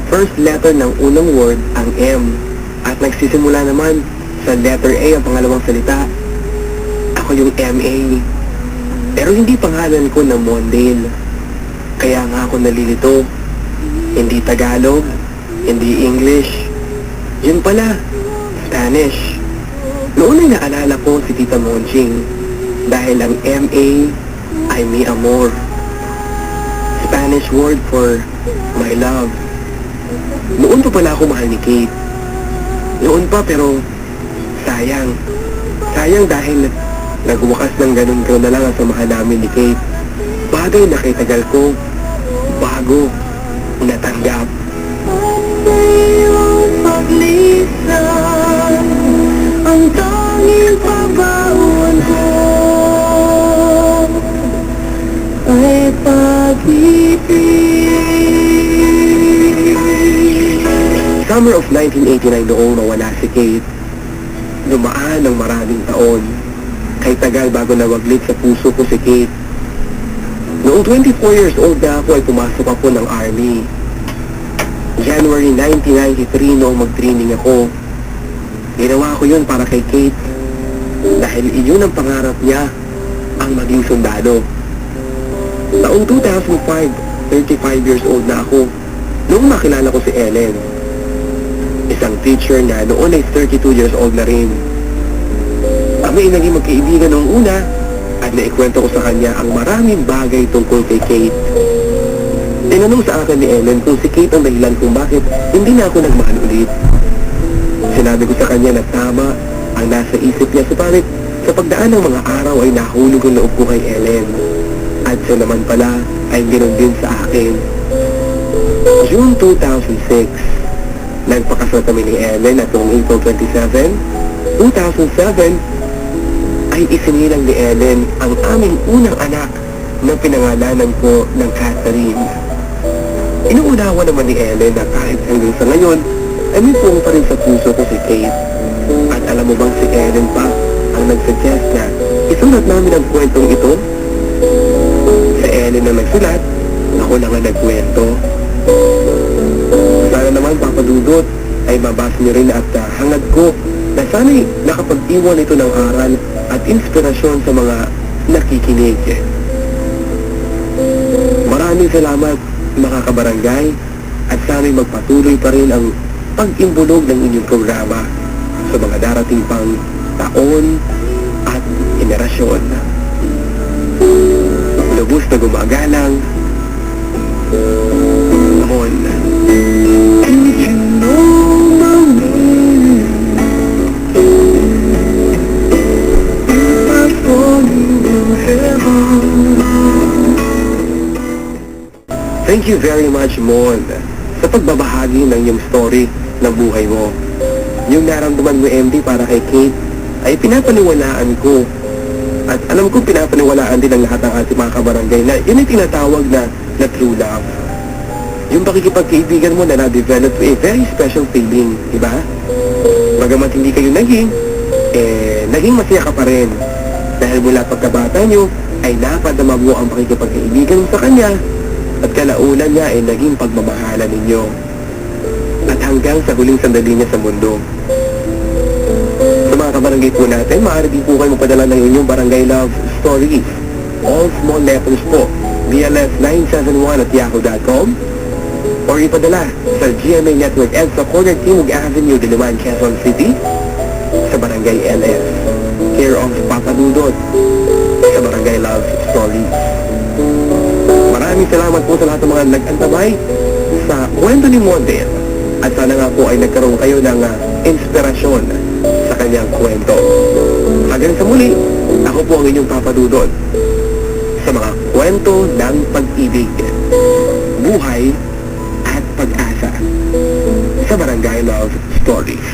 first letter ng unang word ang M. At nagsisimula naman sa letter A ang pangalawang salita. Ako yung MA. Pero hindi pangalan ko na Mondale. Kaya nga ako nalilito. Hindi Tagalog, hindi English. Yun pala, Spanish. Noon ay naalala ko si Tita Monching dahil ang MA ay mi amor. Spanish word for my love. Noon pa pala ako mahal ni Kate. Noon pa pero sayang. Sayang dahil nagwakas ng ganun na lang ang samahan namin ni Kate. Bagay na kay tagal ko, bago, natanggap. Paglisan, ang tanging pagbaon ko ay pag-ibig. Summer of 1989 noong nawala si Kate. Dumaan ng maraming taon. Kay tagal bago nawaglit sa puso ko si Kate. Noong 24 years old na ako ay pumasok ako ng Army. January 1993 noong mag-training ako. Ginawa ko yun para kay Kate. Dahil iyon ang pangarap niya, ang maging sundalo. Taong 2005, 35 years old na ako. Noong makilala ko si Ellen. Isang teacher na noon ay 32 years old na rin. Kami ay naging magkaibigan noong una at naikwento ko sa kanya ang maraming bagay tungkol kay Kate. Tinanong sa akin ni Ellen kung si Kate ang dahilan kung bakit hindi na ako nagmahal ulit. Sinabi ko sa kanya na tama ang nasa isip niya, subalit sa pagdaan ng mga araw ay nahulog ang loob ko kay Ellen. At siya naman pala ay ganoon din sa akin. June 2006, nagpakasal kami ni Ellen at noong April 27, 2007, ay isinilang ni Ellen ang aming unang anak na pinangalanan ko ng Catherine. Inuunawa naman ni Ellen na kahit hanggang sa ngayon ay may puong pa rin sa puso ko si Kate. At alam mo bang si Ellen pa ang nagsuggest na isulat namin ang kwentong ito? Sa Ellen ang nagsulat, ako lang ang nagkwento. Sana naman papadudot ay mabasa niyo rin at hangad ko na sana'y nakapag-iwan ito ng aral at inspirasyon sa mga nakikinig. Maraming salamat mga kabarangay at sana'y magpatuloy pa rin ang pag-imbulog ng inyong programa sa mga darating pang taon at henerasyon. Lubos na gumagalang, Mon. Thank you very much, Mon, sa pagbabahagi ng iyong story ng buhay mo. Yung naramdaman mo, MD, para kay Kate, ay pinapaniwalaan ko. At alam ko pinapaniwalaan din ang lahat ng ating mga kabarangay na yun ay tinatawag na true love. Yung pakikipagkaibigan mo na na-develop to a very special feeling, di ba? Bagamat hindi kayo naging masaya ka pa rin. Dahil mula pagkabata nyo, ay napadama mo ang pakikipagkaibigan mo sa kanya at kalaunan niya ay naging pagmamahalan ninyo. At hanggang sa huling sandali niya sa mundo. Sa mga kabarangay po natin, maaari din po kayo magpadala ng inyong barangay love stories. All small letters po, BLS971@yahoo.com or ipadala sa GMA Network Ed sa corner Timog Avenue, Diliman, Quezon City sa Barangay LS. Care of Papa Dudot sa Barangay Love Stories. Maraming salamat po sa lahat ng mga nag-antabay sa kwento ni Mondale. At sana nga po ay nagkaroon kayo ng inspirasyon sa kanyang kwento. Hanggang sa muli, ako po ang inyong papadudod sa mga kwento ng pag-ibig, buhay at pag-asa sa Barangay Love Stories.